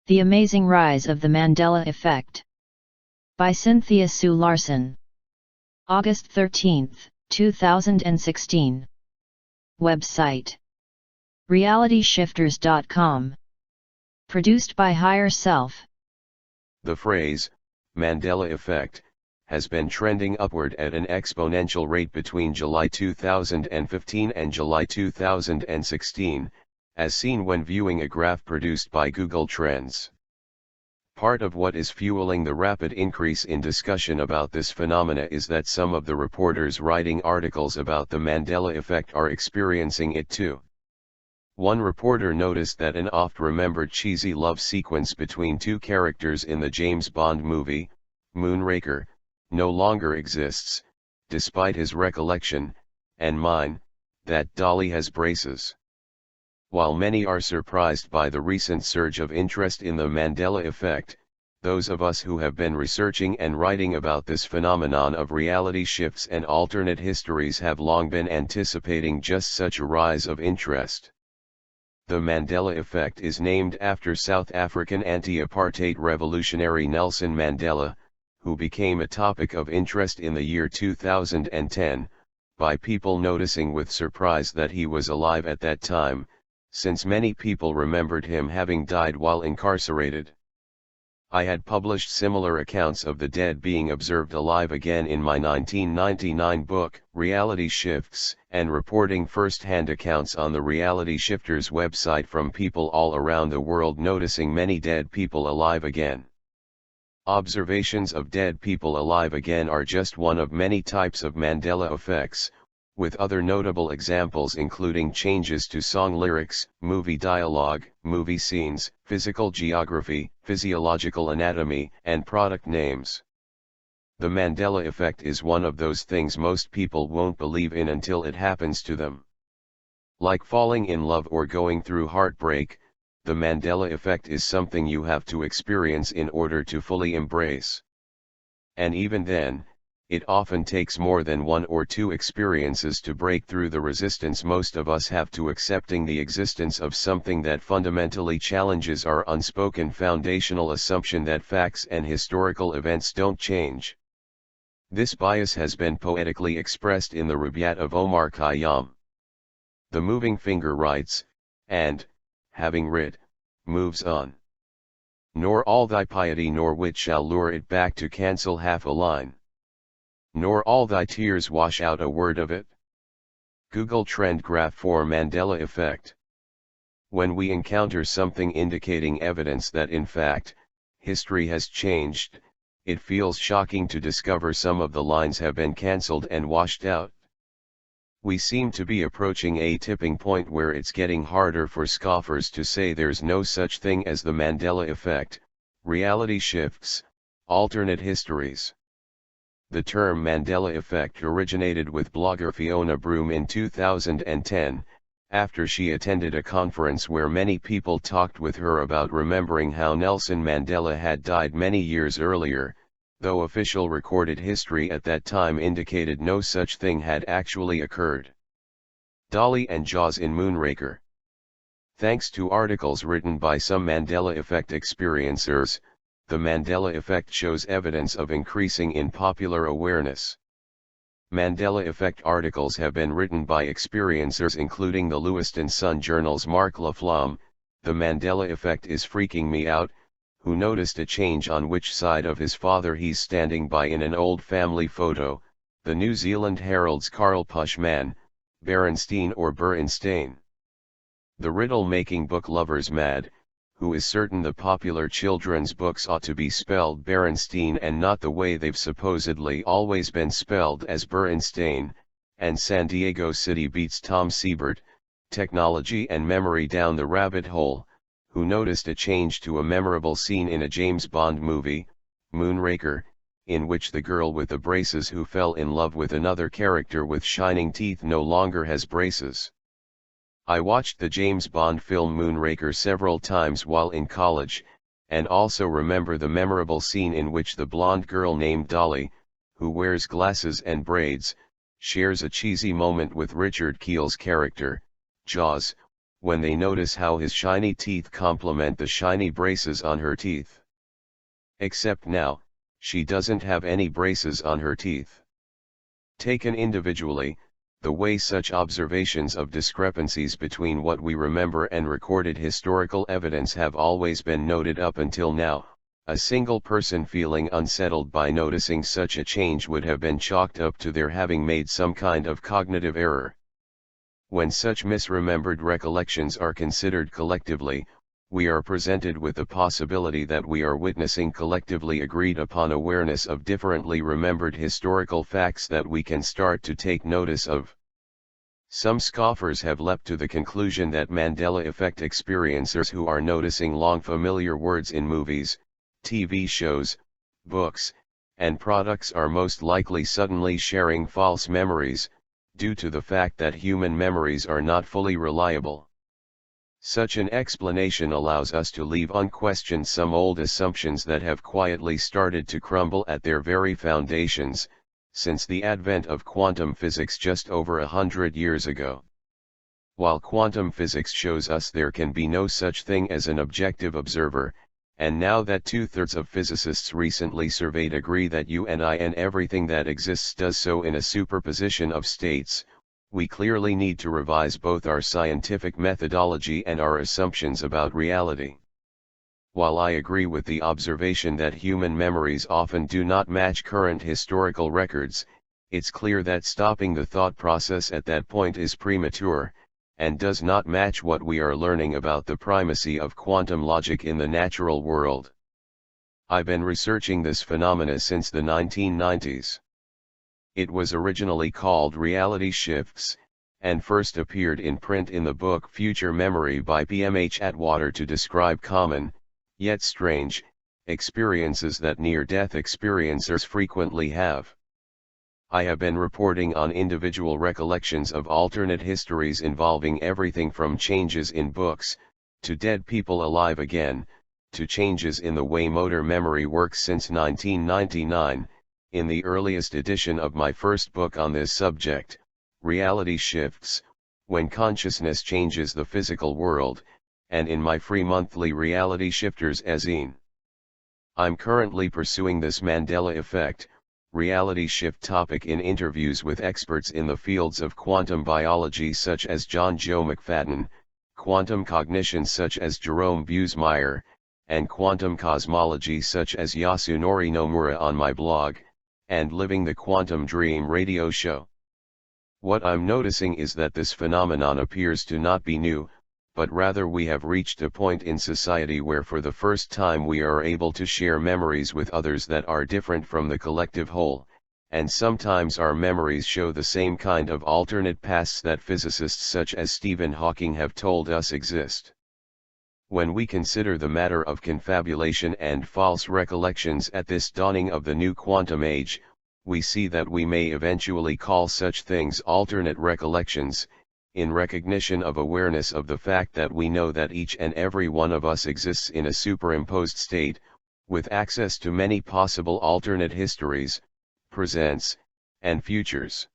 The Amazing Rise of the Mandela Effect. By Cynthia Sue Larson. August 13, 2016. Website: realityshifters.com. Produced by Higher Self. The phrase, Mandela Effect, has been trending upward at an exponential rate between July 2015 and July 2016, as seen when viewing a graph produced by Google Trends. Part of what is fueling the rapid increase in discussion about this phenomena is that some of the reporters writing articles about the Mandela effect are experiencing it too. One reporter noticed that an oft-remembered cheesy love sequence between two characters in the James Bond movie, Moonraker, no longer exists, despite his recollection, and mine, that Dolly has braces. While many are surprised by the recent surge of interest in the Mandela effect, those of us who have been researching and writing about this phenomenon of reality shifts and alternate histories have long been anticipating just such a rise of interest. The Mandela effect is named after South African anti-apartheid revolutionary Nelson Mandela, who became a topic of interest in the year 2010, by people noticing with surprise that he was alive at that time, since many people remembered him having died while incarcerated. I had published similar accounts of the dead being observed alive again in my 1999 book, Reality Shifts, and reporting first-hand accounts on the Reality Shifters website from people all around the world noticing many dead people alive again. Observations of dead people alive again are just one of many types of Mandela effects, with other notable examples including changes to song lyrics, movie dialogue, movie scenes, physical geography, physiological anatomy, and product names. The Mandela effect is one of those things most people won't believe in until it happens to them. Like falling in love or going through heartbreak, the Mandela effect is something you have to experience in order to fully embrace. And even then, it often takes more than one or two experiences to break through the resistance most of us have to accepting the existence of something that fundamentally challenges our unspoken foundational assumption that facts and historical events don't change. This bias has been poetically expressed in the Rubaiyat of Omar Khayyam. The moving finger writes, and, having writ, moves on. Nor all thy piety nor wit shall lure it back to cancel half a line. Nor all thy tears wash out a word of it. Google Trend Graph for Mandela Effect. When we encounter something indicating evidence that in fact, history has changed, it feels shocking to discover some of the lines have been cancelled and washed out. We seem to be approaching a tipping point where it's getting harder for scoffers to say there's no such thing as the Mandela effect, reality shifts, alternate histories. The term Mandela effect originated with blogger Fiona Broom in 2010, after she attended a conference where many people talked with her about remembering how Nelson Mandela had died many years earlier, though official recorded history at that time indicated no such thing had actually occurred. Dolly and Jaws in Moonraker. Thanks to articles written by some Mandela effect experiencers, the Mandela effect shows evidence of increasing in popular awareness. Mandela effect articles have been written by experiencers including the Lewiston Sun Journal's Mark Laflamme, The Mandela Effect is Freaking Me Out, who noticed a change on which side of his father he's standing by in an old family photo, the New Zealand Herald's Carl Pushman, Berenstein or Berenstain. The riddle-making book Lovers Mad, who is certain the popular children's books ought to be spelled Berenstein and not the way they've supposedly always been spelled as Berenstain, and San Diego City Beats Tom Siebert, Technology and Memory Down the Rabbit Hole, who noticed a change to a memorable scene in a James Bond movie, Moonraker, in which the girl with the braces who fell in love with another character with shining teeth no longer has braces. I watched the James Bond film Moonraker several times while in college, and also remember the memorable scene in which the blonde girl named Dolly, who wears glasses and braids, shares a cheesy moment with Richard Keel's character, Jaws, when they notice how his shiny teeth complement the shiny braces on her teeth. Except now, she doesn't have any braces on her teeth. Taken individually, the way such observations of discrepancies between what we remember and recorded historical evidence have always been noted up until now, a single person feeling unsettled by noticing such a change would have been chalked up to their having made some kind of cognitive error. When such misremembered recollections are considered collectively, we are presented with the possibility that we are witnessing collectively agreed upon awareness of differently remembered historical facts that we can start to take notice of. Some scoffers have leapt to the conclusion that Mandela effect experiencers who are noticing long familiar words in movies, TV shows, books, and products are most likely suddenly sharing false memories, due to the fact that human memories are not fully reliable. Such an explanation allows us to leave unquestioned some old assumptions that have quietly started to crumble at their very foundations, since the advent of quantum physics just over 100 years ago. While quantum physics shows us there can be no such thing as an objective observer, and now that 2/3 of physicists recently surveyed agree that you and I and everything that exists does so in a superposition of states, we clearly need to revise both our scientific methodology and our assumptions about reality. While I agree with the observation that human memories often do not match current historical records, it's clear that stopping the thought process at that point is premature, and does not match what we are learning about the primacy of quantum logic in the natural world. I've been researching this phenomena since the 1990s. It was originally called reality shifts, and first appeared in print in the book Future Memory by PMH Atwater to describe common, yet strange, experiences that near-death experiencers frequently have. I have been reporting on individual recollections of alternate histories involving everything from changes in books, to dead people alive again, to changes in the way motor memory works since 1999, in the earliest edition of my first book on this subject, Reality Shifts, When Consciousness Changes the Physical World, and in my free monthly Reality Shifters e-zine. I'm currently pursuing this Mandela effect, reality shift topic in interviews with experts in the fields of quantum biology such as John Joe McFadden, quantum cognition such as Jerome Busemeyer, and quantum cosmology such as Yasunori Nomura on my blog, and Living the Quantum Dream radio show. What I'm noticing is that this phenomenon appears to not be new, but rather we have reached a point in society where for the first time we are able to share memories with others that are different from the collective whole, and sometimes our memories show the same kind of alternate pasts that physicists such as Stephen Hawking have told us exist. When we consider the matter of confabulation and false recollections at this dawning of the new quantum age, we see that we may eventually call such things alternate recollections, in recognition of awareness of the fact that we know that each and every one of us exists in a superimposed state, with access to many possible alternate histories, presents, and futures.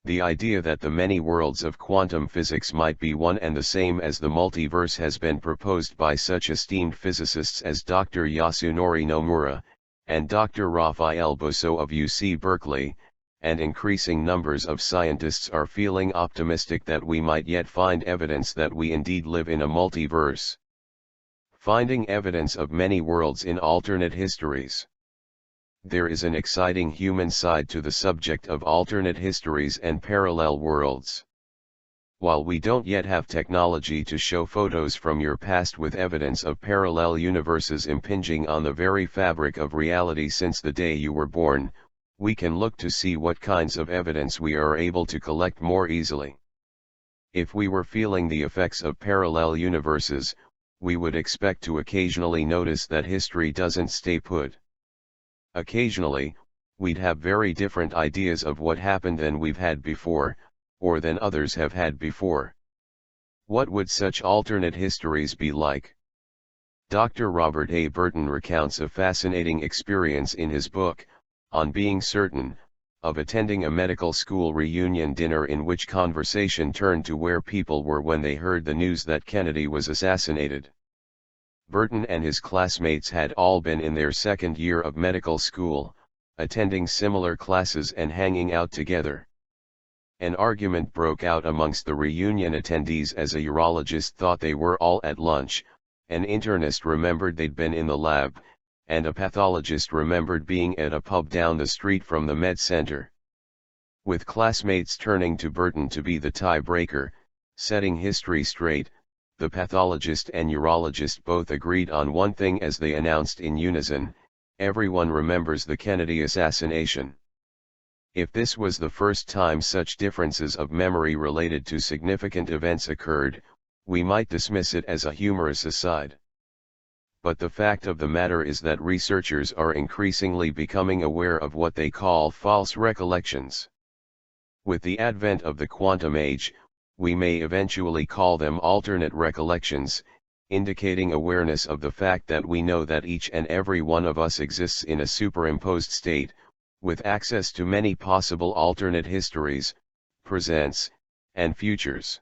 The idea that the many worlds of quantum physics might be one and the same as the multiverse has been proposed by such esteemed physicists as Dr. Yasunori Nomura, and Dr. Raphael Bosso of UC Berkeley, and increasing numbers of scientists are feeling optimistic that we might yet find evidence that we indeed live in a multiverse. Finding evidence of many worlds in alternate histories. There is an exciting human side to the subject of alternate histories and parallel worlds. While we don't yet have technology to show photos from your past with evidence of parallel universes impinging on the very fabric of reality since the day you were born, we can look to see what kinds of evidence we are able to collect more easily. If we were feeling the effects of parallel universes, we would expect to occasionally notice that history doesn't stay put. Occasionally, we'd have very different ideas of what happened than we've had before, or than others have had before. What would such alternate histories be like? Dr. Robert A. Burton recounts a fascinating experience in his book, On Being Certain, of attending a medical school reunion dinner in which conversation turned to where people were when they heard the news that Kennedy was assassinated. Burton and his classmates had all been in their second year of medical school, attending similar classes and hanging out together. An argument broke out amongst the reunion attendees as a urologist thought they were all at lunch, an internist remembered they'd been in the lab, and a pathologist remembered being at a pub down the street from the med center. With classmates turning to Burton to be the tiebreaker, setting history straight, the pathologist and urologist both agreed on one thing as they announced in unison: everyone remembers the Kennedy assassination. If this was the first time such differences of memory related to significant events occurred, we might dismiss it as a humorous aside. But the fact of the matter is that researchers are increasingly becoming aware of what they call false recollections. With the advent of the quantum age, we may eventually call them alternate recollections, indicating awareness of the fact that we know that each and every one of us exists in a superimposed state, with access to many possible alternate histories, presents, and futures.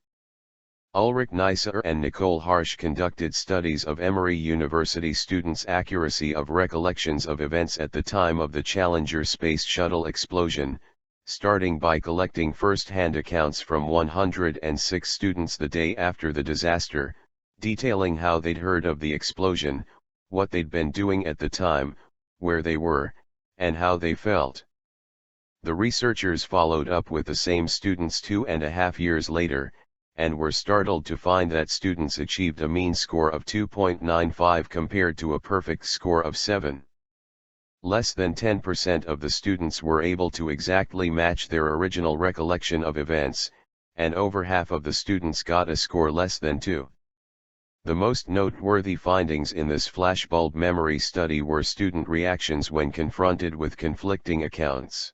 Ulrich Neisser and Nicole Harsh conducted studies of Emory University students' accuracy of recollections of events at the time of the Challenger Space Shuttle explosion, starting by collecting first-hand accounts from 106 students the day after the disaster, detailing how they'd heard of the explosion, what they'd been doing at the time, where they were, and how they felt. The researchers followed up with the same students 2.5 years later, and were startled to find that students achieved a mean score of 2.95 compared to a perfect score of 7. Less than 10% of the students were able to exactly match their original recollection of events, and over half of the students got a score less than 2. The most noteworthy findings in this flashbulb memory study were student reactions when confronted with conflicting accounts.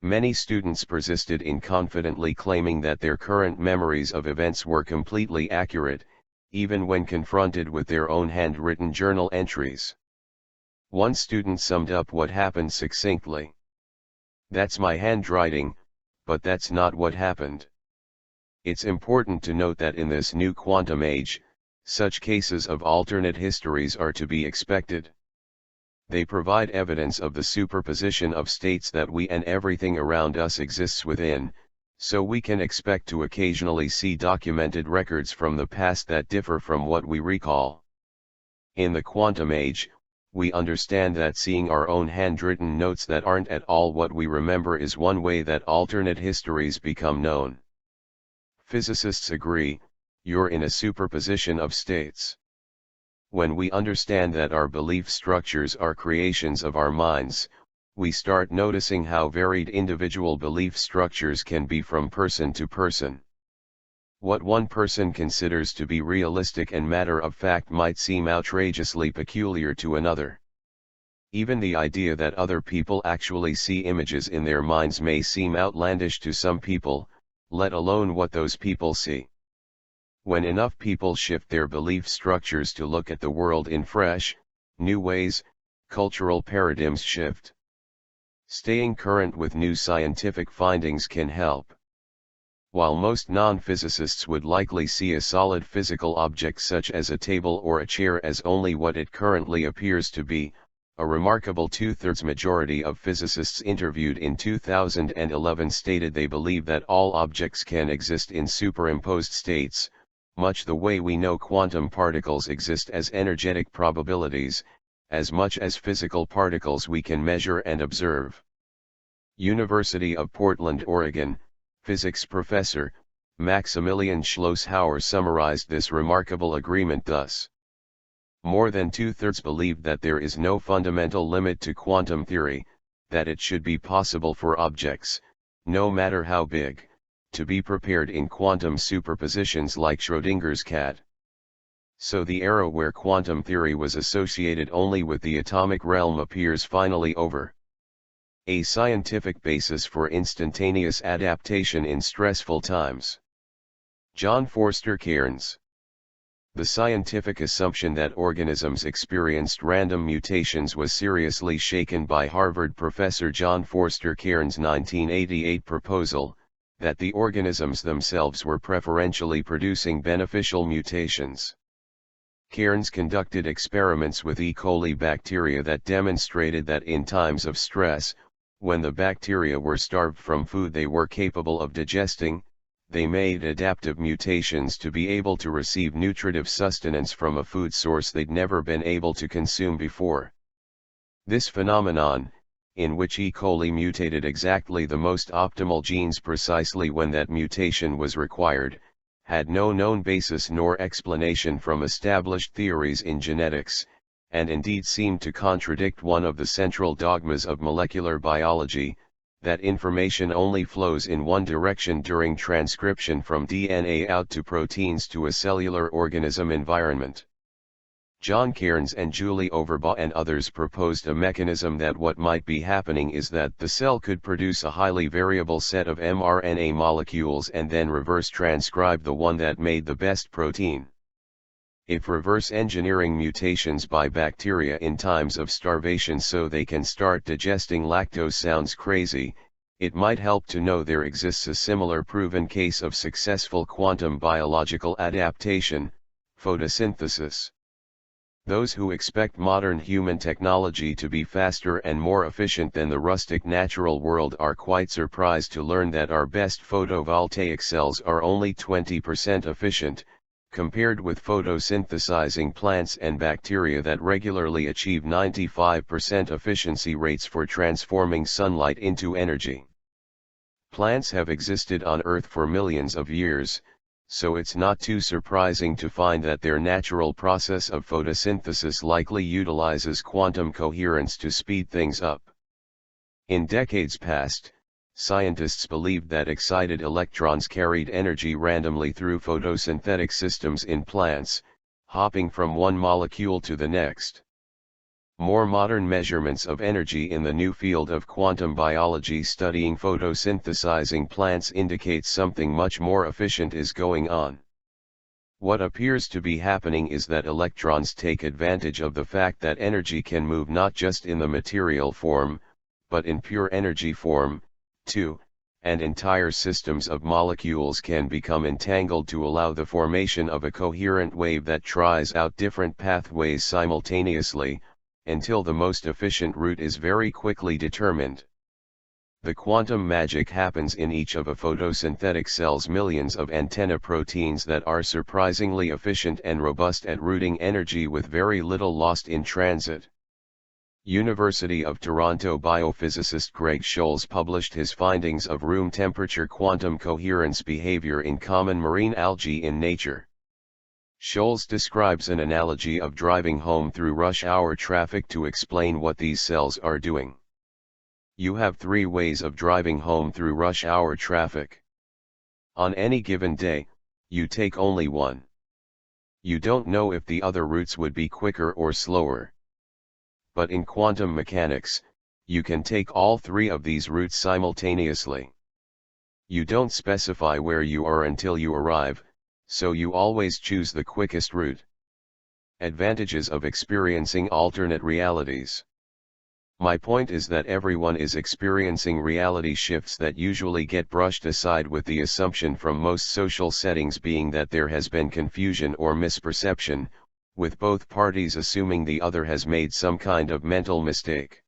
Many students persisted in confidently claiming that their current memories of events were completely accurate, even when confronted with their own handwritten journal entries. One student summed up what happened succinctly. "That's my handwriting, but that's not what happened." It's important to note that in this new quantum age, such cases of alternate histories are to be expected. They provide evidence of the superposition of states that we and everything around us exists within, so we can expect to occasionally see documented records from the past that differ from what we recall. In the quantum age, we understand that seeing our own handwritten notes that aren't at all what we remember is one way that alternate histories become known. Physicists agree, you're in a superposition of states. When we understand that our belief structures are creations of our minds, we start noticing how varied individual belief structures can be from person to person. What one person considers to be realistic and matter of fact might seem outrageously peculiar to another. Even the idea that other people actually see images in their minds may seem outlandish to some people, let alone what those people see. When enough people shift their belief structures to look at the world in fresh, new ways, cultural paradigms shift. Staying current with new scientific findings can help. While most non-physicists would likely see a solid physical object such as a table or a chair as only what it currently appears to be, a remarkable two-thirds majority of physicists interviewed in 2011 stated they believe that all objects can exist in superimposed states, much the way we know quantum particles exist as energetic probabilities, as much as physical particles we can measure and observe. University of Portland, Oregon, physics professor, Maximilian Schlosshauer summarized this remarkable agreement thus. More than two-thirds believe that there is no fundamental limit to quantum theory, that it should be possible for objects, no matter how big, to be prepared in quantum superpositions like Schrödinger's cat. So the era where quantum theory was associated only with the atomic realm appears finally over. A scientific basis for instantaneous adaptation in stressful times. John Forster Cairns. The scientific assumption that organisms experienced random mutations was seriously shaken by Harvard professor John Forster Cairns' 1988 proposal, that the organisms themselves were preferentially producing beneficial mutations. Cairns conducted experiments with E. coli bacteria that demonstrated that in times of stress, when the bacteria were starved from food they were capable of digesting, they made adaptive mutations to be able to receive nutritive sustenance from a food source they'd never been able to consume before. This phenomenon, in which E. coli mutated exactly the most optimal genes precisely when that mutation was required, had no known basis nor explanation from established theories in genetics, and indeed seemed to contradict one of the central dogmas of molecular biology, that information only flows in one direction during transcription from DNA out to proteins to a cellular organism environment. John Cairns and Julie Overbaugh and others proposed a mechanism that what might be happening is that the cell could produce a highly variable set of mRNA molecules and then reverse transcribe the one that made the best protein. If reverse engineering mutations by bacteria in times of starvation so they can start digesting lactose sounds crazy, it might help to know there exists a similar proven case of successful quantum biological adaptation, photosynthesis. Those who expect modern human technology to be faster and more efficient than the rustic natural world are quite surprised to learn that our best photovoltaic cells are only 20% efficient, compared with photosynthesizing plants and bacteria that regularly achieve 95% efficiency rates for transforming sunlight into energy. Plants have existed on Earth for millions of years, so it's not too surprising to find that their natural process of photosynthesis likely utilizes quantum coherence to speed things up. In decades past, scientists believed that excited electrons carried energy randomly through photosynthetic systems in plants, hopping from one molecule to the next. More modern measurements of energy in the new field of quantum biology studying photosynthesizing plants indicate something much more efficient is going on. What appears to be happening is that electrons take advantage of the fact that energy can move not just in the material form, but in pure energy form, too, and entire systems of molecules can become entangled to allow the formation of a coherent wave that tries out different pathways simultaneously, until the most efficient route is very quickly determined. The quantum magic happens in each of a photosynthetic cell's millions of antenna proteins that are surprisingly efficient and robust at routing energy with very little lost in transit. University of Toronto biophysicist Greg Scholes published his findings of room temperature quantum coherence behavior in common marine algae in Nature. Scholes describes an analogy of driving home through rush hour traffic to explain what these cells are doing. You have three ways of driving home through rush hour traffic. On any given day, you take only one. You don't know if the other routes would be quicker or slower. But in quantum mechanics, you can take all three of these routes simultaneously. You don't specify where you are until you arrive, so you always choose the quickest route. Advantages of experiencing alternate realities. My point is that everyone is experiencing reality shifts that usually get brushed aside with the assumption from most social settings being that there has been confusion or misperception, with both parties assuming the other has made some kind of mental mistake.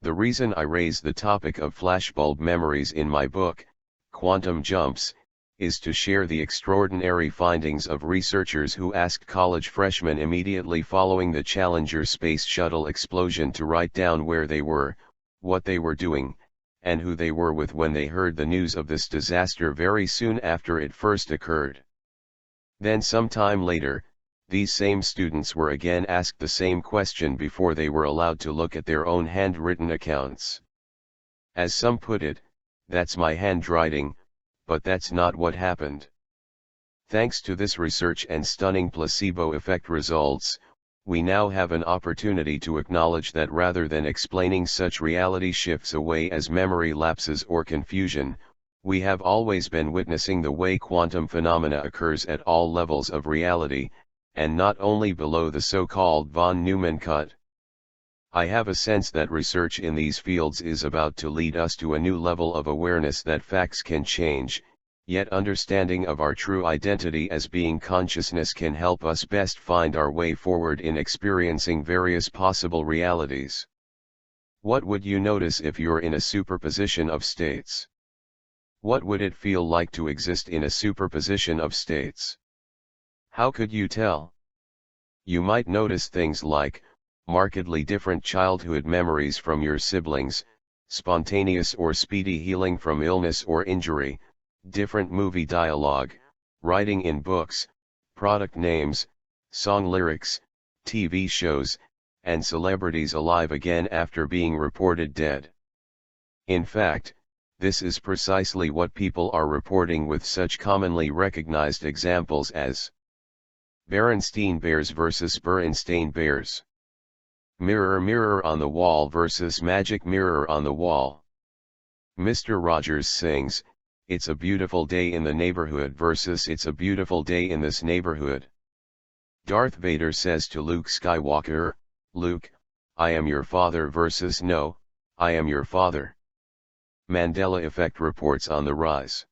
The reason I raise the topic of flashbulb memories in my book, Quantum Jumps, is to share the extraordinary findings of researchers who asked college freshmen immediately following the Challenger space shuttle explosion to write down where they were, what they were doing, and who they were with when they heard the news of this disaster very soon after it first occurred. Then some time later, these same students were again asked the same question before they were allowed to look at their own handwritten accounts. As some put it, "That's my handwriting," but that's not what happened. Thanks to this research and stunning placebo effect results, we now have an opportunity to acknowledge that rather than explaining such reality shifts away as memory lapses or confusion, we have always been witnessing the way quantum phenomena occurs at all levels of reality, and not only below the so-called von Neumann cut. I have a sense that research in these fields is about to lead us to a new level of awareness that facts can change, yet understanding of our true identity as being consciousness can help us best find our way forward in experiencing various possible realities. What would you notice if you're in a superposition of states? What would it feel like to exist in a superposition of states? How could you tell? You might notice things like markedly different childhood memories from your siblings, spontaneous or speedy healing from illness or injury, different movie dialogue, writing in books, product names, song lyrics, TV shows, and celebrities alive again after being reported dead. In fact, this is precisely what people are reporting with such commonly recognized examples as Berenstein Bears vs. Berenstain Bears. Mirror Mirror on the Wall vs. Magic Mirror on the Wall. Mr. Rogers sings, "It's a beautiful day in the neighborhood" versus "It's a beautiful day in this neighborhood." Darth Vader says to Luke Skywalker, "Luke, I am your father" versus "No, I am your father." Mandela effect reports on the rise.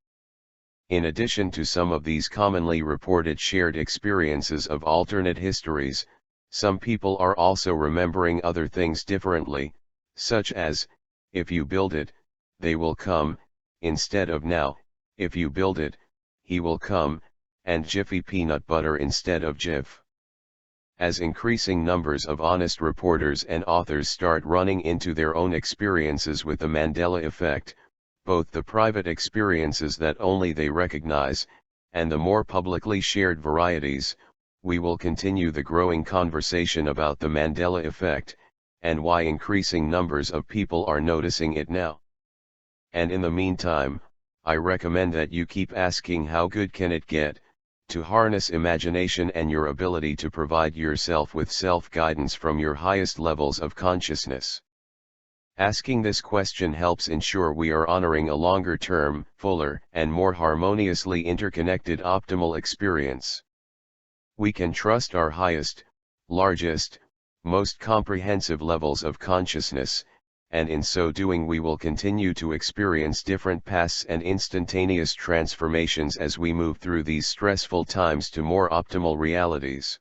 In addition to some of these commonly reported shared experiences of alternate histories, some people are also remembering other things differently, such as, "If you build it, they will come," instead of "Now, if you build it, he will come," and "Jiffy peanut butter" instead of Jif. As increasing numbers of honest reporters and authors start running into their own experiences with the Mandela effect, both the private experiences that only they recognize, and the more publicly shared varieties, we will continue the growing conversation about the Mandela effect, and why increasing numbers of people are noticing it now. And in the meantime, I recommend that you keep asking how good can it get, to harness imagination and your ability to provide yourself with self-guidance from your highest levels of consciousness. Asking this question helps ensure we are honoring a longer-term, fuller, and more harmoniously interconnected optimal experience. We can trust our highest, largest, most comprehensive levels of consciousness, and in so doing we will continue to experience different paths and instantaneous transformations as we move through these stressful times to more optimal realities.